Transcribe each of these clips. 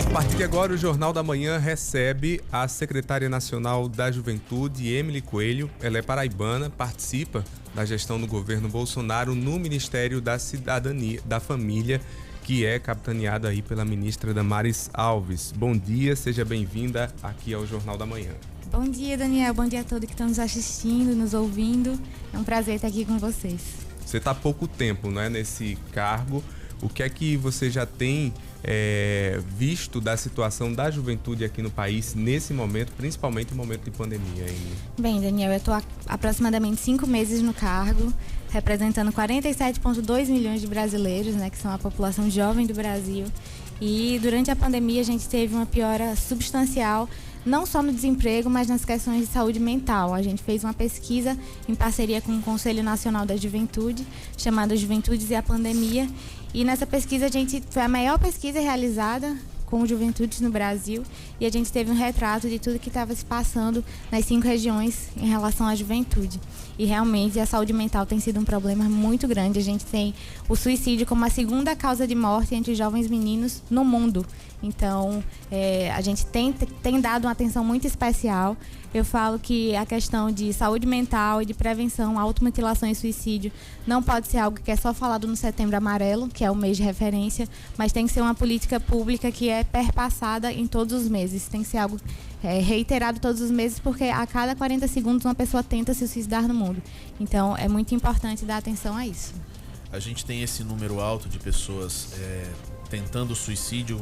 A partir de agora, o Jornal da Manhã recebe a secretária nacional da Juventude, Emily Coelho. Ela é paraibana, participa da gestão do governo Bolsonaro no Ministério da Cidadania, da Família, que é capitaneado aí pela ministra Damares Alves. Bom dia, seja bem-vinda aqui ao Jornal da Manhã. Bom dia, Daniel. Bom dia a todos que estão nos assistindo, nos ouvindo. É um prazer estar aqui com vocês. Você está há pouco tempo, né, nesse cargo. O que é que você já tem visto da situação da juventude aqui no país nesse momento, principalmente no momento de pandemia? Bem, Daniel, eu estou há aproximadamente 5 meses no cargo, representando 47,2 milhões de brasileiros, né, que são a população jovem do Brasil. E durante a pandemia a gente teve uma piora substancial, não só no desemprego, mas nas questões de saúde mental. A gente fez uma pesquisa em parceria com o Conselho Nacional da Juventude, chamada Juventudes e a Pandemia. E nessa pesquisa foi a maior pesquisa realizada com juventudes no Brasil, e a gente teve um retrato de tudo que estava se passando nas 5 regiões em relação à juventude. E realmente a saúde mental tem sido um problema muito grande. A gente tem o suicídio como a segunda causa de morte entre jovens meninos no mundo. Então, a gente tem dado uma atenção muito especial. Eu falo que a questão de saúde mental e de prevenção, automutilação e suicídio não pode ser algo que é só falado no Setembro Amarelo, que é o mês de referência, mas tem que ser uma política pública que é perpassada em todos os meses. Tem que ser algo reiterado todos os meses, porque a cada 40 segundos uma pessoa tenta se suicidar no mundo. Então, é muito importante dar atenção a isso. A gente tem esse número alto de pessoas tentando suicídio,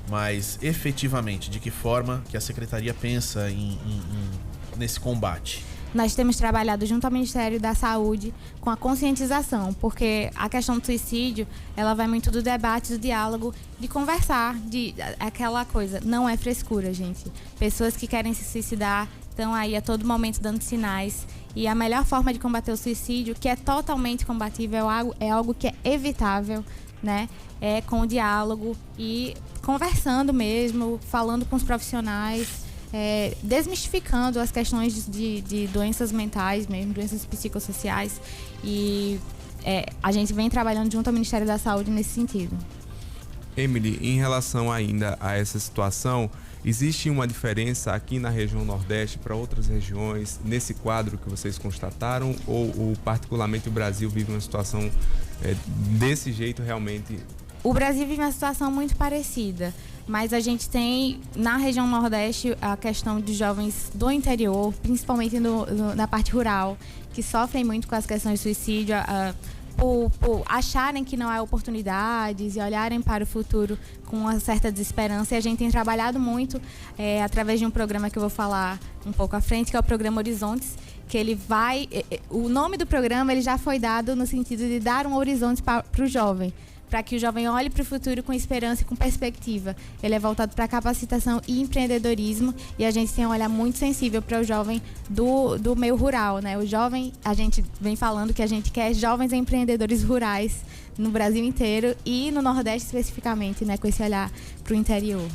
mas efetivamente, de que forma que a Secretaria pensa nesse combate? Nós temos trabalhado junto ao Ministério da Saúde com a conscientização, porque a questão do suicídio, ela vai muito do debate, do diálogo, de conversar, de aquela coisa, não é frescura, gente. Pessoas que querem se suicidar estão aí a todo momento dando sinais, e a melhor forma de combater o suicídio, que é totalmente combatível, é algo que é evitável, né? É com o diálogo e conversando mesmo, falando com os profissionais, desmistificando as questões de doenças mentais mesmo, doenças psicossociais, e a gente vem trabalhando junto ao Ministério da Saúde nesse sentido. Emily, em relação ainda a essa situação, existe uma diferença aqui na região Nordeste para outras regiões nesse quadro que vocês constataram, ou particularmente o Brasil vive uma situação desse jeito realmente? O Brasil vive uma situação muito parecida, mas a gente tem na região Nordeste a questão de jovens do interior, principalmente na parte rural, que sofrem muito com as questões de suicídio, por acharem que não há oportunidades e olharem para o futuro com uma certa desesperança. E a gente tem trabalhado muito através de um programa que eu vou falar um pouco à frente, que é o Programa Horizontes, que ele vai... O nome do programa ele já foi dado no sentido de dar um horizonte para o jovem, para que o jovem olhe para o futuro com esperança e com perspectiva. Ele é voltado para capacitação e empreendedorismo, e a gente tem um olhar muito sensível para o jovem do meio rural, né? O jovem, a gente vem falando que a gente quer jovens empreendedores rurais no Brasil inteiro e no Nordeste especificamente, né? Com esse olhar para o interior.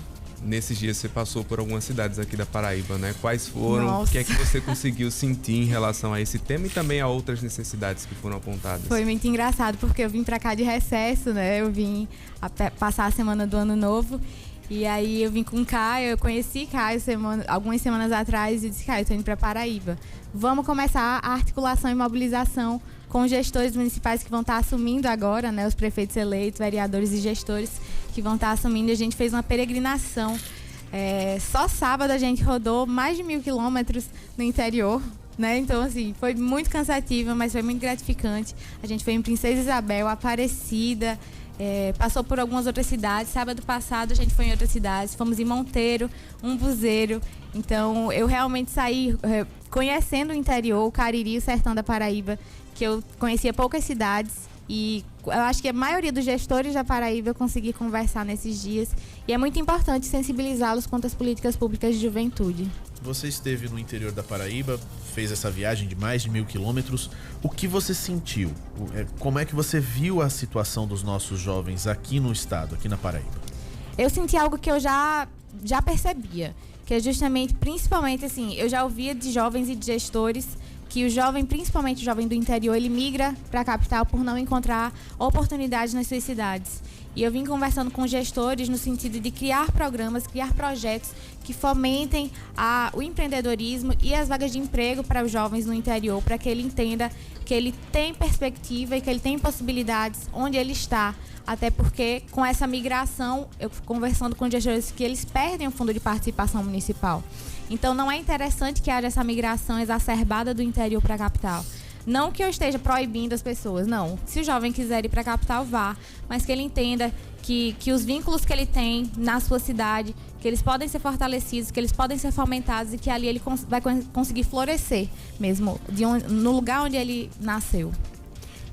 Nesses dias você passou por algumas cidades aqui da Paraíba, né? Quais foram? Nossa. O que é que você conseguiu sentir em relação a esse tema e também a outras necessidades que foram apontadas? Foi muito engraçado, porque eu vim pra cá de recesso, né? Eu vim passar a semana do Ano Novo. E aí eu vim com o Caio, eu conheci Caio algumas semanas atrás e disse: Caio, eu tô indo pra Paraíba. Vamos começar a articulação e mobilização com os gestores municipais que vão estar assumindo agora, né? Os prefeitos eleitos, vereadores e gestores que vão estar assumindo. E a gente fez uma peregrinação. Só sábado a gente rodou mais de 1.000 quilômetros no interior, né? Então, assim, foi muito cansativo, mas foi muito gratificante. A gente foi em Princesa Isabel, Aparecida, passou por algumas outras cidades. Sábado passado a gente foi em outras cidades, fomos em Monteiro, Umbuzeiro. Então, eu realmente saí conhecendo o interior, o Cariri, o sertão da Paraíba, que eu conhecia poucas cidades, e eu acho que a maioria dos gestores da Paraíba eu consegui conversar nesses dias, e é muito importante sensibilizá-los quanto às políticas públicas de juventude. Você esteve no interior da Paraíba, fez essa viagem de mais de 1.000 quilômetros. O que você sentiu? Como é que você viu a situação dos nossos jovens aqui no estado, aqui na Paraíba? Eu senti algo que eu já percebia, que é justamente, principalmente assim, eu já ouvia de jovens e de gestores que o jovem, principalmente o jovem do interior, ele migra para a capital por não encontrar oportunidades nas suas cidades. E eu vim conversando com gestores no sentido de criar programas, criar projetos que fomentem o empreendedorismo e as vagas de emprego para os jovens no interior, para que ele entenda que ele tem perspectiva e que ele tem possibilidades onde ele está. Até porque, com essa migração, eu conversando com gestores, que eles perdem o fundo de participação municipal. Então, não é interessante que haja essa migração exacerbada do interior para a capital. Não que eu esteja proibindo as pessoas, não. Se o jovem quiser ir para a capital, vá. Mas que ele entenda que os vínculos que ele tem na sua cidade, que eles podem ser fortalecidos, que eles podem ser fomentados e que ali ele vai conseguir florescer mesmo, no lugar onde ele nasceu.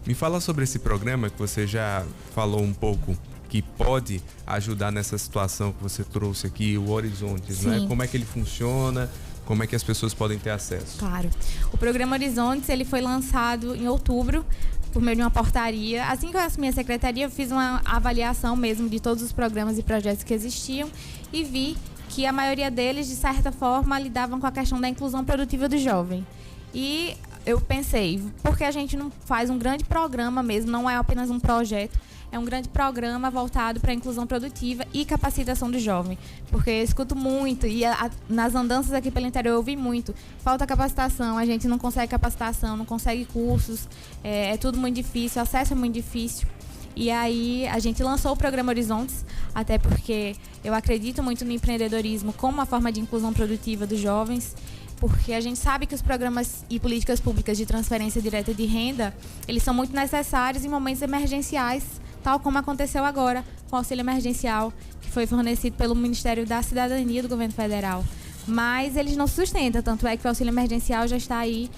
Me fala sobre esse programa que você já falou um pouco, que pode ajudar nessa situação que você trouxe aqui, o Horizontes, né? Como é que ele funciona? Como é que as pessoas podem ter acesso? Claro. O programa Horizontes, ele foi lançado em outubro, por meio de uma portaria. Assim que eu assumi a secretaria, eu fiz uma avaliação mesmo de todos os programas e projetos que existiam e vi que a maioria deles, de certa forma, lidavam com a questão da inclusão produtiva do jovem. E eu pensei, por que a gente não faz um grande programa mesmo, não é apenas um projeto, é um grande programa voltado para a inclusão produtiva e capacitação do jovem. Porque eu escuto muito, e nas andanças aqui pelo interior eu vi muito, falta capacitação, a gente não consegue capacitação, não consegue cursos, é tudo muito difícil, o acesso é muito difícil. E aí a gente lançou o programa Horizontes, até porque eu acredito muito no empreendedorismo como uma forma de inclusão produtiva dos jovens, porque a gente sabe que os programas e políticas públicas de transferência direta de renda, eles são muito necessários em momentos emergenciais, tal como aconteceu agora com o auxílio emergencial, que foi fornecido pelo Ministério da Cidadania do Governo Federal. Mas eles não sustentam, tanto é que o auxílio emergencial já está aí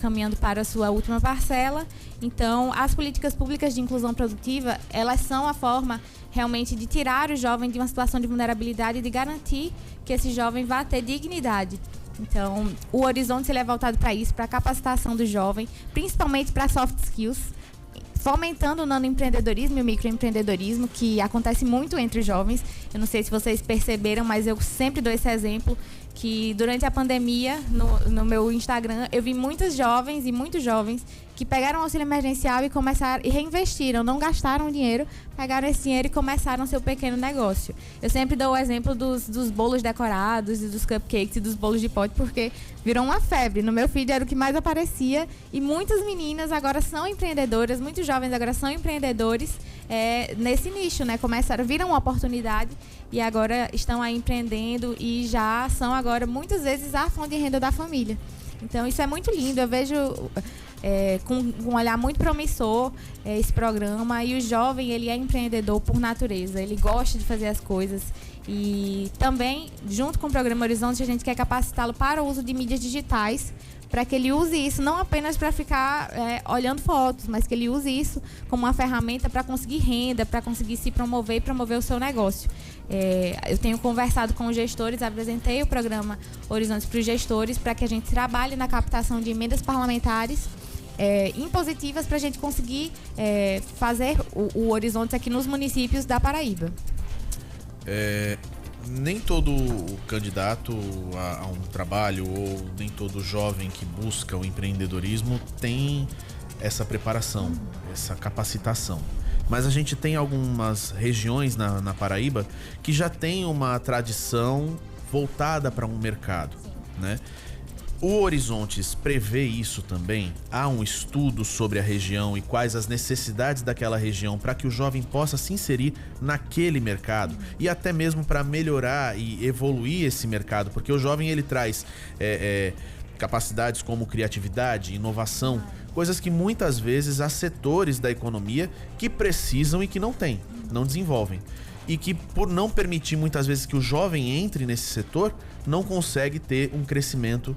caminhando para a sua última parcela. Então, as políticas públicas de inclusão produtiva, elas são a forma realmente de tirar o jovem de uma situação de vulnerabilidade e de garantir que esse jovem vá ter dignidade. Então, o Horizonte ele é voltado para isso, para a capacitação do jovem, principalmente para soft skills, fomentando o nanoempreendedorismo e o microempreendedorismo, que acontece muito entre os jovens. Eu não sei se vocês perceberam, mas eu sempre dou esse exemplo, que durante a pandemia, no meu Instagram, eu vi muitos jovens que pegaram o auxílio emergencial e começaram e reinvestiram, não gastaram dinheiro, pegaram esse dinheiro e começaram seu pequeno negócio. Eu sempre dou o exemplo dos bolos decorados e dos cupcakes e dos bolos de pote, porque virou uma febre. No meu feed era o que mais aparecia e muitas meninas agora são empreendedoras, muitos jovens agora são empreendedores nesse nicho, né? Viram uma oportunidade e agora estão aí empreendendo e já são agora muitas vezes a fonte de renda da família. Então isso é muito lindo, eu vejo com um olhar muito promissor esse programa, e o jovem ele é empreendedor por natureza, ele gosta de fazer as coisas, e também junto com o programa Horizonte a gente quer capacitá-lo para o uso de mídias digitais, para que ele use isso não apenas para ficar olhando fotos, mas que ele use isso como uma ferramenta para conseguir renda, para conseguir se promover e promover o seu negócio. Eu tenho conversado com os gestores, apresentei o programa Horizontes para os gestores, para que a gente trabalhe na captação de emendas parlamentares impositivas para a gente conseguir fazer o Horizontes aqui nos municípios da Paraíba. Nem todo candidato a um trabalho ou nem todo jovem que busca o empreendedorismo tem essa preparação, essa capacitação. Mas a gente tem algumas regiões na Paraíba que já tem uma tradição voltada para um mercado, né? O Horizontes prevê isso também? Há um estudo sobre a região e quais as necessidades daquela região para que o jovem possa se inserir naquele mercado e até mesmo para melhorar e evoluir esse mercado, porque o jovem ele traz capacidades como criatividade, inovação, coisas que muitas vezes há setores da economia que precisam e que não têm, não desenvolvem. E que por não permitir muitas vezes que o jovem entre nesse setor, não consegue ter um crescimento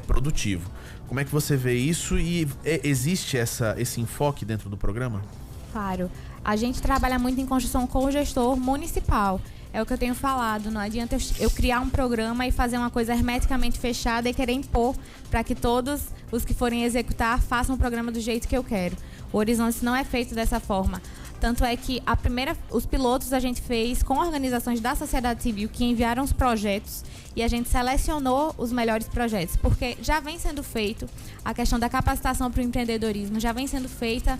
produtivo. Como é que você vê isso e existe esse enfoque dentro do programa? Claro, a gente trabalha muito em construção com o gestor municipal. É o que eu tenho falado, não adianta eu criar um programa e fazer uma coisa hermeticamente fechada e querer impor para que todos os que forem executar façam o programa do jeito que eu quero. O Horizonte não é feito dessa forma. Tanto é que os pilotos a gente fez com organizações da sociedade civil que enviaram os projetos e a gente selecionou os melhores projetos, porque já vem sendo feito a questão da capacitação para o empreendedorismo, já vem sendo feita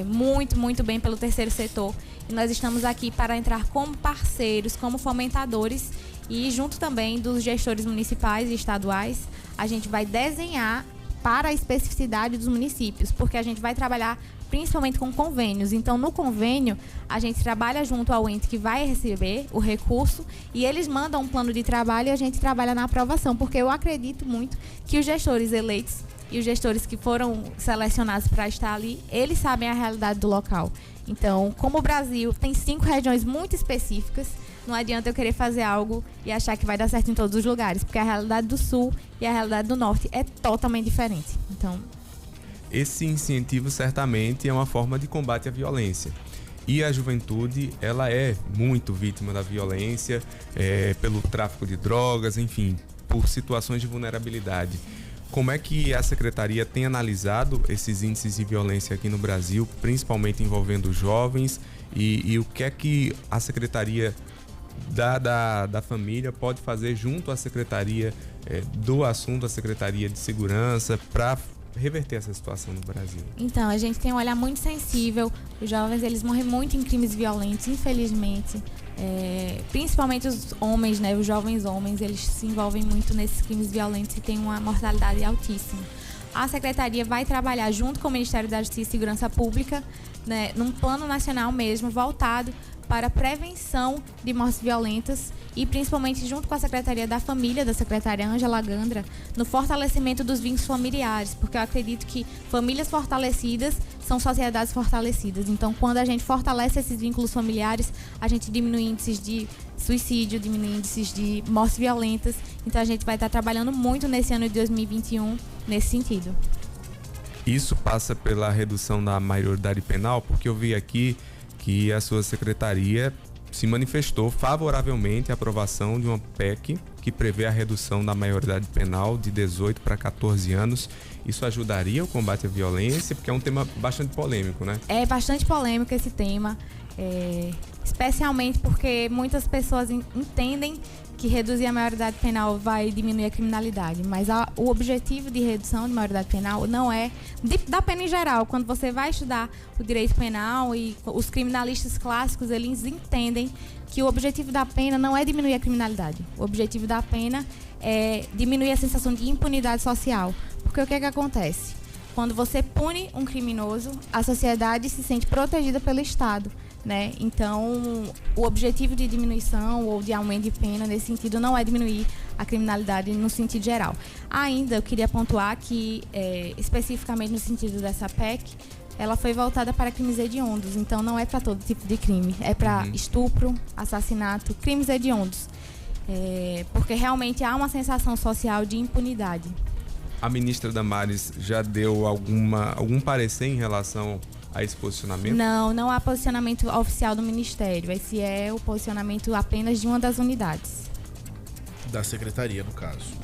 muito, muito bem pelo terceiro setor. E nós estamos aqui para entrar como parceiros, como fomentadores e junto também dos gestores municipais e estaduais, a gente vai desenhar para a especificidade dos municípios, porque a gente vai trabalhar principalmente com convênios. Então, no convênio, a gente trabalha junto ao ente que vai receber o recurso e eles mandam um plano de trabalho e a gente trabalha na aprovação, porque eu acredito muito que os gestores eleitos e os gestores que foram selecionados para estar ali, eles sabem a realidade do local. Então, como o Brasil tem 5 regiões muito específicas, não adianta eu querer fazer algo e achar que vai dar certo em todos os lugares, porque a realidade do Sul e a realidade do Norte é totalmente diferente. Então, esse incentivo certamente é uma forma de combate à violência. E a juventude, ela é muito vítima da violência, pelo tráfico de drogas, enfim, por situações de vulnerabilidade. Como é que a Secretaria tem analisado esses índices de violência aqui no Brasil, principalmente envolvendo jovens, e o que é que a Secretaria da Família pode fazer junto à Secretaria do Assunto, a Secretaria de Segurança, para reverter essa situação no Brasil? Então, a gente tem um olhar muito sensível. Os jovens, eles morrem muito em crimes violentos, infelizmente. Principalmente os homens, né? Os jovens homens, eles se envolvem muito nesses crimes violentos e têm uma mortalidade altíssima. A Secretaria vai trabalhar junto com o Ministério da Justiça e Segurança Pública, né, num plano nacional mesmo, voltado para a prevenção de mortes violentas e principalmente junto com a Secretaria da Família, da secretária Ângela Gandra, no fortalecimento dos vínculos familiares, porque eu acredito que famílias fortalecidas são sociedades fortalecidas. Então, quando a gente fortalece esses vínculos familiares, a gente diminui índices de suicídio, diminui índices de mortes violentas. Então, a gente vai estar trabalhando muito nesse ano de 2021 nesse sentido. Isso passa pela redução da maioridade penal, porque eu vi aqui que a sua secretaria se manifestou favoravelmente à aprovação de uma PEC que prevê a redução da maioridade penal de 18 para 14 anos. Isso ajudaria o combate à violência, porque é um tema bastante polêmico, né? É bastante polêmico esse tema, especialmente porque muitas pessoas entendem que reduzir a maioridade penal vai diminuir a criminalidade, mas o objetivo de redução de maioridade penal não é da pena em geral. Quando você vai estudar o direito penal e os criminalistas clássicos, eles entendem que o objetivo da pena não é diminuir a criminalidade. O objetivo da pena é diminuir a sensação de impunidade social. Porque o que é que acontece? Quando você pune um criminoso, a sociedade se sente protegida pelo Estado, né? Então, o objetivo de diminuição ou de aumento de pena nesse sentido não é diminuir a criminalidade no sentido geral. Ainda eu queria pontuar que, especificamente no sentido dessa PEC, ela foi voltada para crimes hediondos. Então, não é para todo tipo de crime. É para estupro, assassinato, crimes hediondos. Porque realmente há uma sensação social de impunidade. A ministra Damares já deu algum parecer em relação a esse posicionamento? Não há posicionamento oficial do Ministério. Esse é o posicionamento apenas de uma das unidades. Da Secretaria, no caso.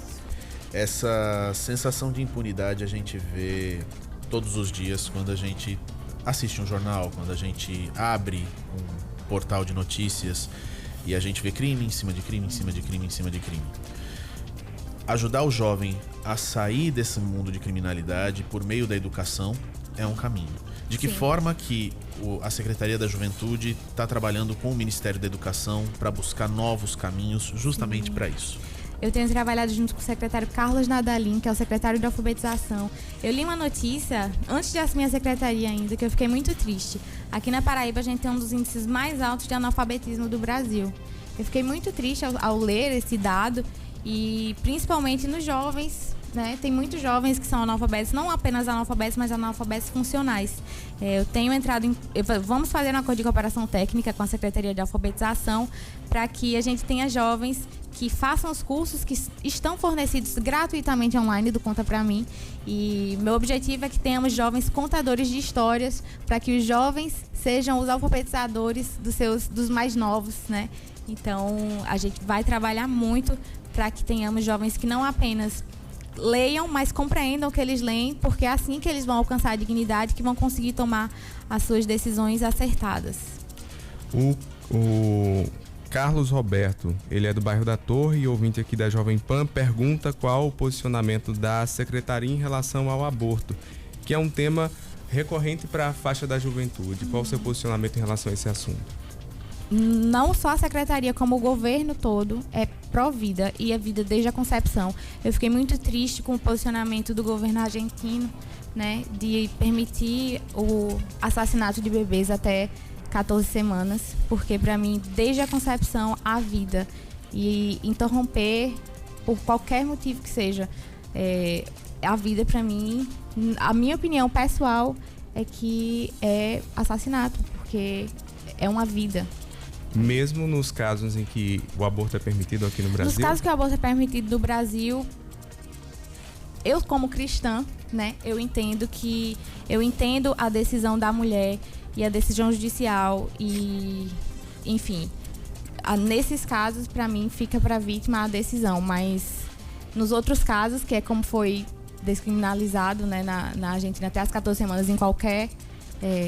Essa sensação de impunidade a gente vê todos os dias quando a gente assiste um jornal, quando a gente abre um portal de notícias e a gente vê crime em cima de crime, em cima de crime, em cima de crime. Ajudar o jovem a sair desse mundo de criminalidade por meio da educação é um caminho. De que forma que a Secretaria da Juventude está trabalhando com o Ministério da Educação para buscar novos caminhos justamente para isso? Eu tenho trabalhado junto com o secretário Carlos Nadalim, que é o secretário de alfabetização. Eu li uma notícia, antes de assumir a secretaria ainda, que eu fiquei muito triste. Aqui na Paraíba a gente tem um dos índices mais altos de analfabetismo do Brasil. Eu fiquei muito triste ao ler esse dado. E principalmente nos jovens, né? Tem muitos jovens que são analfabetos, não apenas analfabetos, mas analfabetos funcionais. Eu tenho entrado vamos fazer um acordo de cooperação técnica com a Secretaria de Alfabetização para que a gente tenha jovens que façam os cursos que estão fornecidos gratuitamente online do Conta Pra Mim. E meu objetivo é que tenhamos jovens contadores de histórias para que os jovens sejam os alfabetizadores dos mais novos, né? Então, a gente vai trabalhar muito para que tenhamos jovens que não apenas leiam, mas compreendam o que eles leem, porque é assim que eles vão alcançar a dignidade, que vão conseguir tomar as suas decisões acertadas. O Carlos Roberto, ele é do bairro da Torre e ouvinte aqui da Jovem Pan, pergunta qual o posicionamento da secretaria em relação ao aborto, que é um tema recorrente para a faixa da juventude. Qual o seu posicionamento em relação a esse assunto? Não só a secretaria, como o governo todo é pró-vida e é vida desde a concepção. Eu fiquei muito triste com o posicionamento do governo argentino, né, de permitir o assassinato de bebês até 14 semanas, porque para mim, desde a concepção, há vida. E interromper, por qualquer motivo que seja, a vida para mim, a minha opinião pessoal é que é assassinato, porque é uma vida. Mesmo nos casos em que o aborto é permitido aqui no Brasil? Nos casos que o aborto é permitido no Brasil, eu como cristã, né, eu entendo a decisão da mulher e a decisão judicial e, enfim, nesses casos, para mim, fica para a vítima a decisão, mas nos outros casos, que é como foi descriminalizado, né, na Argentina até as 14 semanas, em qualquer,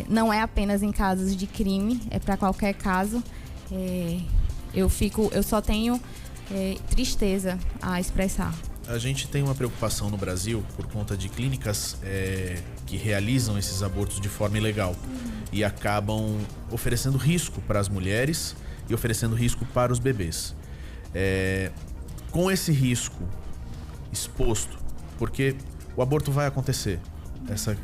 não é apenas em casos de crime, é para qualquer caso, eu só tenho tristeza a expressar. A gente tem uma preocupação no Brasil por conta de clínicas que realizam esses abortos de forma ilegal e acabam oferecendo risco para as mulheres e oferecendo risco para os bebês. Com esse risco exposto, porque o aborto vai acontecer.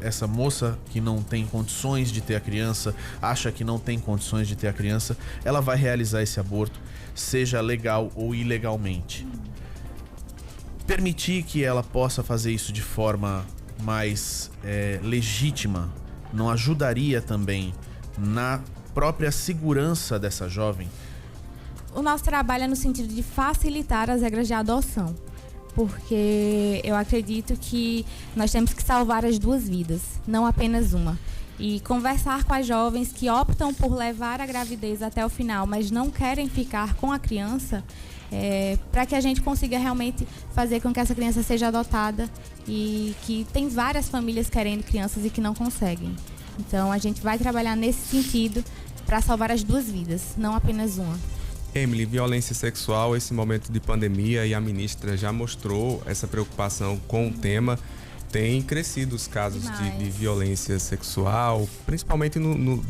Essa moça que não tem condições de ter a criança, acha que não tem condições de ter a criança, ela vai realizar esse aborto, seja legal ou ilegalmente. Permitir que ela possa fazer isso de forma mais legítima não ajudaria também na própria segurança dessa jovem? O nosso trabalho é no sentido de facilitar as regras de adoção, porque eu acredito que nós temos que salvar as duas vidas, não apenas uma. E conversar com as jovens que optam por levar a gravidez até o final, mas não querem ficar com a criança, para que a gente consiga realmente fazer com que essa criança seja adotada, e que tem várias famílias querendo crianças e que não conseguem. Então a gente vai trabalhar nesse sentido para salvar as duas vidas, não apenas uma. Emily, violência sexual, esse momento de pandemia, e a ministra já mostrou essa preocupação com o tema. Tem crescido os casos de violência sexual, principalmente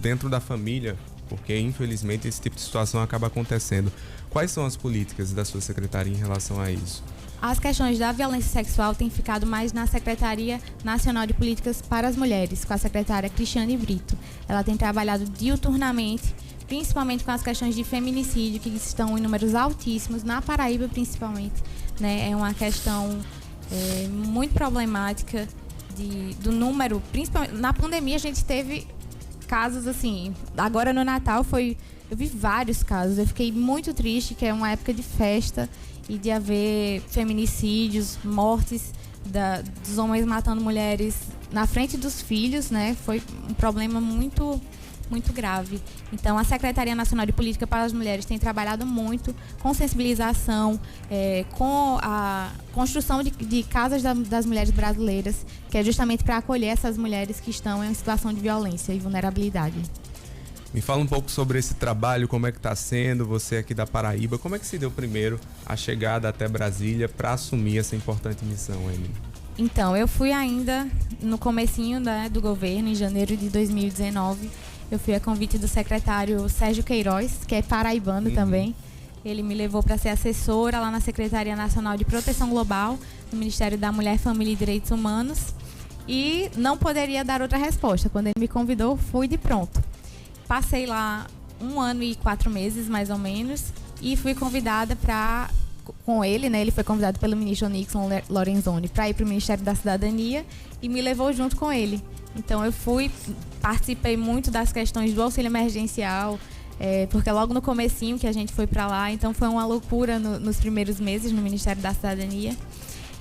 dentro da família, porque infelizmente esse tipo de situação acaba acontecendo. Quais são as políticas da sua secretaria em relação a isso? As questões da violência sexual têm ficado mais na Secretaria Nacional de Políticas para as Mulheres, com a secretária Cristiane Brito. Ela tem trabalhado diuturnamente, principalmente com as questões de feminicídio, que estão em números altíssimos, na Paraíba principalmente, né? É uma questão muito problemática do número, principalmente na pandemia a gente teve casos assim, agora no Natal eu vi vários casos, eu fiquei muito triste, que é uma época de festa e de haver feminicídios, mortes dos homens matando mulheres na frente dos filhos, né? Foi um problema muito grave. Então, a Secretaria Nacional de Política para as Mulheres tem trabalhado muito com sensibilização, com a construção de casas das mulheres brasileiras, que é justamente para acolher essas mulheres que estão em situação de violência e vulnerabilidade. Me fala um pouco sobre esse trabalho, como é que está sendo, você aqui da Paraíba, como é que se deu primeiro a chegada até Brasília para assumir essa importante missão, Emily? Então, eu fui ainda no comecinho do governo, em janeiro de 2019, eu fui a convite do secretário Sérgio Queiroz, que é paraibano também. Ele me levou para ser assessora lá na Secretaria Nacional de Proteção Global, no Ministério da Mulher, Família e Direitos Humanos, e não poderia dar outra resposta. Quando ele me convidou, fui de pronto. Passei lá 1 ano e 4 meses, mais ou menos, e fui convidada com ele, né? Ele foi convidado pelo ministro Onyx Lorenzoni para ir para o Ministério da Cidadania e me levou junto com ele. Então eu participei muito das questões do auxílio emergencial, porque logo no comecinho que a gente foi para lá, então foi uma loucura nos primeiros meses no Ministério da Cidadania.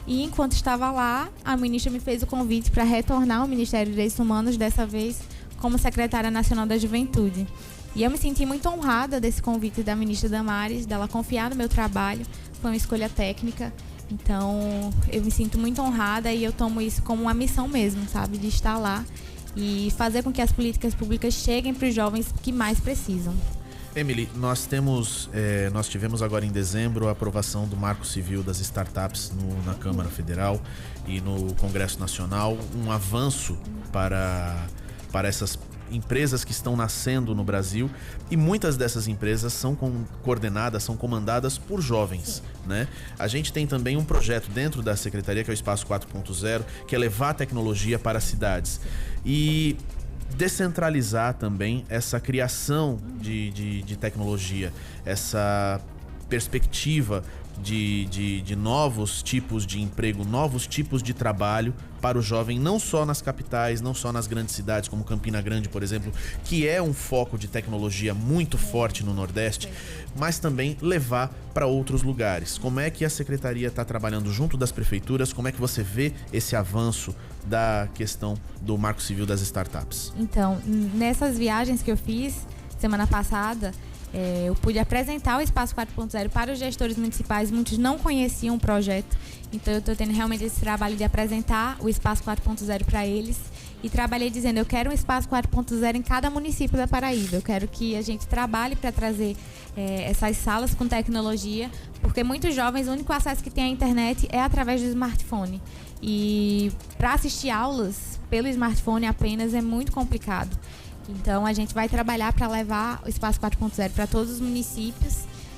E enquanto estava lá, a ministra me fez o convite para retornar ao Ministério dos Direitos Humanos, dessa vez como secretária nacional da Juventude. E eu me senti muito honrada desse convite da ministra Damares, dela confiar no meu trabalho. Foi uma escolha técnica. Então, eu me sinto muito honrada e eu tomo isso como uma missão mesmo, sabe? De estar lá e fazer com que as políticas públicas cheguem para os jovens que mais precisam. Emily, nós tivemos agora em dezembro a aprovação do Marco Civil das Startups na Câmara Federal e no Congresso Nacional, um avanço para essas empresas que estão nascendo no Brasil, e muitas dessas empresas são coordenadas, são comandadas por jovens, né? A gente tem também um projeto dentro da Secretaria, que é o Espaço 4.0, que é levar a tecnologia para as cidades e descentralizar também essa criação de tecnologia, essa perspectiva de novos tipos de emprego, novos tipos de trabalho para o jovem, não só nas capitais, não só nas grandes cidades como Campina Grande, por exemplo, que é um foco de tecnologia muito forte no Nordeste, mas também levar para outros lugares. Como é que a Secretaria está trabalhando junto das prefeituras? Como é que você vê esse avanço da questão do Marco Civil das Startups? Então, nessas viagens que eu fiz semana passada, eu pude apresentar o Espaço 4.0 para os gestores municipais. Muitos não conheciam o projeto, então eu estou tendo realmente esse trabalho de apresentar o Espaço 4.0 para eles. E trabalhei dizendo, eu quero um Espaço 4.0 em cada município da Paraíba. Eu quero que a gente trabalhe para trazer essas salas com tecnologia, porque muitos jovens, o único acesso que tem à internet é através do smartphone. E para assistir aulas pelo smartphone apenas é muito complicado. Então, a gente vai trabalhar para levar o Espaço 4.0 para todos os municípios.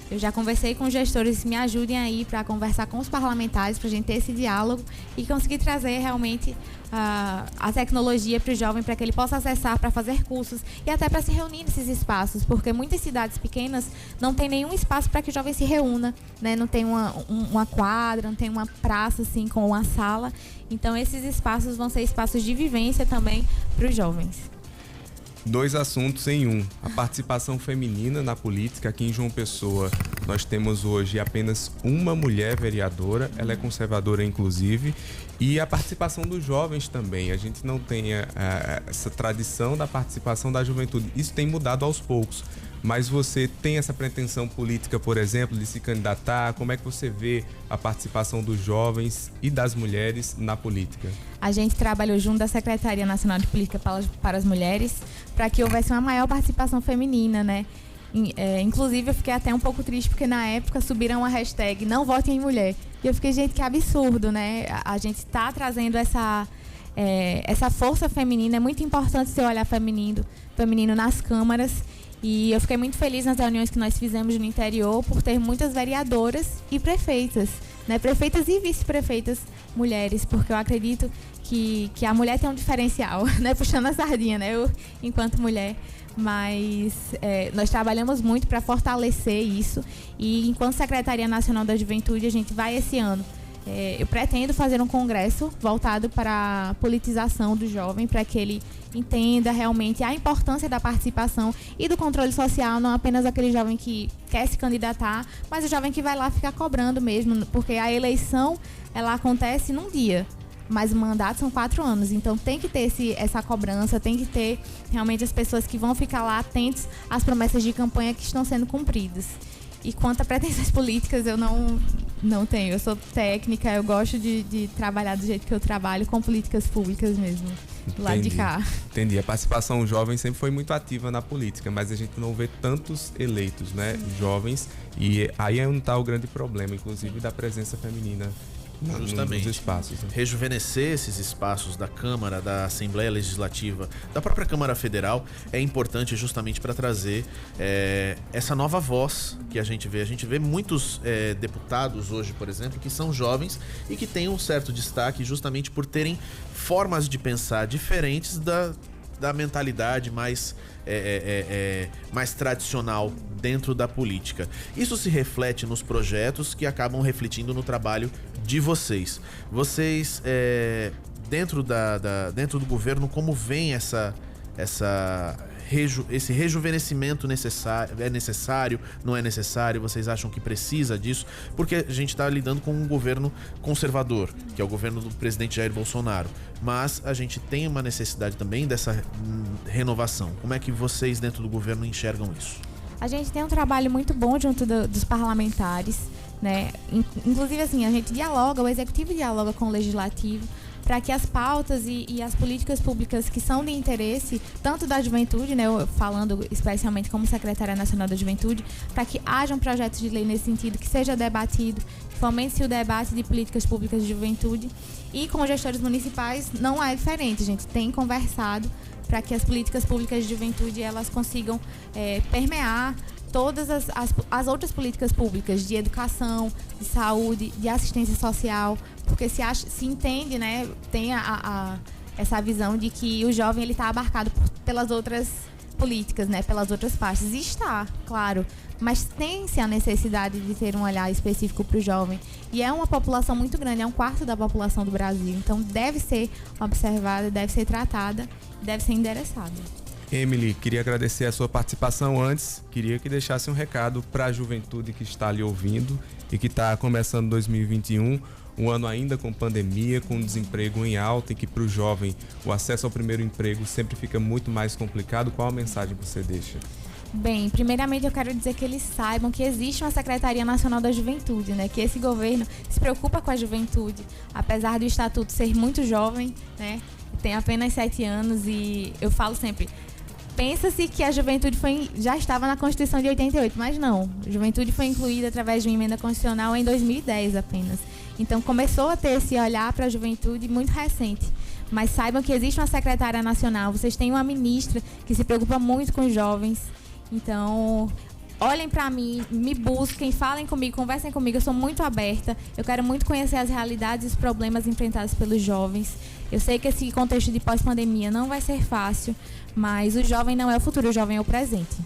Eu já conversei com os gestores que me ajudem aí para conversar com os parlamentares, para a gente ter esse diálogo e conseguir trazer realmente a tecnologia para o jovem, para que ele possa acessar, para fazer cursos e até para se reunir nesses espaços, porque muitas cidades pequenas não tem nenhum espaço para que o jovem se reúna, né? Não tem uma quadra, não tem uma praça assim com uma sala. Então, esses espaços vão ser espaços de vivência também para os jovens. 2 assuntos em um. A participação feminina na política. Aqui em João Pessoa, nós temos hoje apenas uma mulher vereadora, ela é conservadora inclusive, e a participação dos jovens também. A gente não tem essa tradição da participação da juventude. Isso tem mudado aos poucos. Mas você tem essa pretensão política, por exemplo, de se candidatar? Como é que você vê a participação dos jovens e das mulheres na política? A gente trabalhou junto da Secretaria Nacional de Política para as Mulheres para que houvesse uma maior participação feminina, né? Inclusive, eu fiquei até um pouco triste porque na época subiram a hashtag Não Votem em Mulher. E eu fiquei, gente, que absurdo, né? A gente está trazendo essa força feminina. É muito importante ser olhar feminino nas câmaras. E eu fiquei muito feliz nas reuniões que nós fizemos no interior por ter muitas vereadoras e prefeitas, né? Prefeitas e vice-prefeitas mulheres, porque eu acredito que a mulher tem um diferencial, né? Puxando a sardinha, né? Eu, enquanto mulher. Mas nós trabalhamos muito para fortalecer isso. E enquanto Secretaria Nacional da Juventude, a gente vai esse ano. Eu pretendo fazer um congresso voltado para a politização do jovem, para que ele entenda realmente a importância da participação e do controle social, não apenas aquele jovem que quer se candidatar, mas o jovem que vai lá ficar cobrando mesmo, porque a eleição ela acontece num dia, mas o mandato são 4 anos, então tem que ter essa cobrança, tem que ter realmente as pessoas que vão ficar lá atentos às promessas de campanha que estão sendo cumpridas. E quanto a pretensões políticas, eu não tenho. Eu sou técnica, eu gosto de trabalhar do jeito que eu trabalho, com políticas públicas mesmo, do lado de cá. Entendi. A participação jovem sempre foi muito ativa na política, mas a gente não vê tantos eleitos, né, jovens. E aí é onde está o grande problema, inclusive da presença feminina justamente nos espaços, né? Rejuvenescer esses espaços da Câmara, da Assembleia Legislativa, da própria Câmara Federal é importante justamente para trazer essa nova voz que a gente vê. A gente vê muitos deputados hoje, por exemplo, que são jovens e que têm um certo destaque justamente por terem formas de pensar diferentes da mentalidade mais tradicional dentro da política. Isso se reflete nos projetos que acabam refletindo no trabalho de vocês. Vocês, dentro do governo, como vem esse rejuvenescimento necessário? É necessário? Não é necessário? Vocês acham que precisa disso? Porque a gente está lidando com um governo conservador, que é o governo do presidente Jair Bolsonaro. Mas a gente tem uma necessidade também dessa renovação. Como é que vocês dentro do governo enxergam isso? A gente tem um trabalho muito bom junto dos parlamentares. né? Inclusive, assim, a gente dialoga, o executivo dialoga com o legislativo para que as pautas e as políticas públicas que são de interesse, tanto da juventude, né, eu falando especialmente como secretária nacional da juventude, para que hajam projetos de lei nesse sentido, que seja debatido, que fomente-se o debate de políticas públicas de juventude. E com os gestores municipais não é diferente, a gente tem conversado para que as políticas públicas de juventude elas consigam permear todas as outras políticas públicas de educação, de saúde, de assistência social, porque se entende, né, tem essa visão de que o jovem ele está abarcado pelas outras políticas, né, pelas outras pastas. E está, claro, mas tem-se a necessidade de ter um olhar específico para o jovem. E é uma população muito grande, é 1/4 da população do Brasil. Então deve ser observada, deve ser tratada, deve ser endereçada. Emily, queria agradecer a sua participação. Antes, queria que deixasse um recado para a juventude que está lhe ouvindo e que está começando 2021, um ano ainda com pandemia, com desemprego em alta e que para o jovem o acesso ao primeiro emprego sempre fica muito mais complicado. Qual a mensagem que você deixa? Bem, primeiramente eu quero dizer que eles saibam que existe uma Secretaria Nacional da Juventude, né? Que esse governo se preocupa com a juventude, apesar do estatuto ser muito jovem, né? Tem apenas 7 anos e eu falo sempre, pensa-se que a juventude já estava na Constituição de 88, mas não. A juventude foi incluída através de uma emenda constitucional em 2010 apenas. Então começou a ter esse olhar para a juventude muito recente. Mas saibam que existe uma secretária nacional, vocês têm uma ministra que se preocupa muito com os jovens. Então, olhem para mim, me busquem, falem comigo, conversem comigo, eu sou muito aberta. Eu quero muito conhecer as realidades e os problemas enfrentados pelos jovens. Eu sei que esse contexto de pós-pandemia não vai ser fácil, mas o jovem não é o futuro, o jovem é o presente.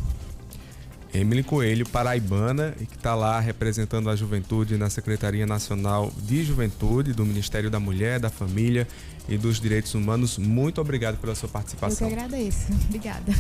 Emily Coelho, paraibana, e que está lá representando a juventude na Secretaria Nacional de Juventude do Ministério da Mulher, da Família e dos Direitos Humanos. Muito obrigado pela sua participação. Eu que agradeço. Obrigada.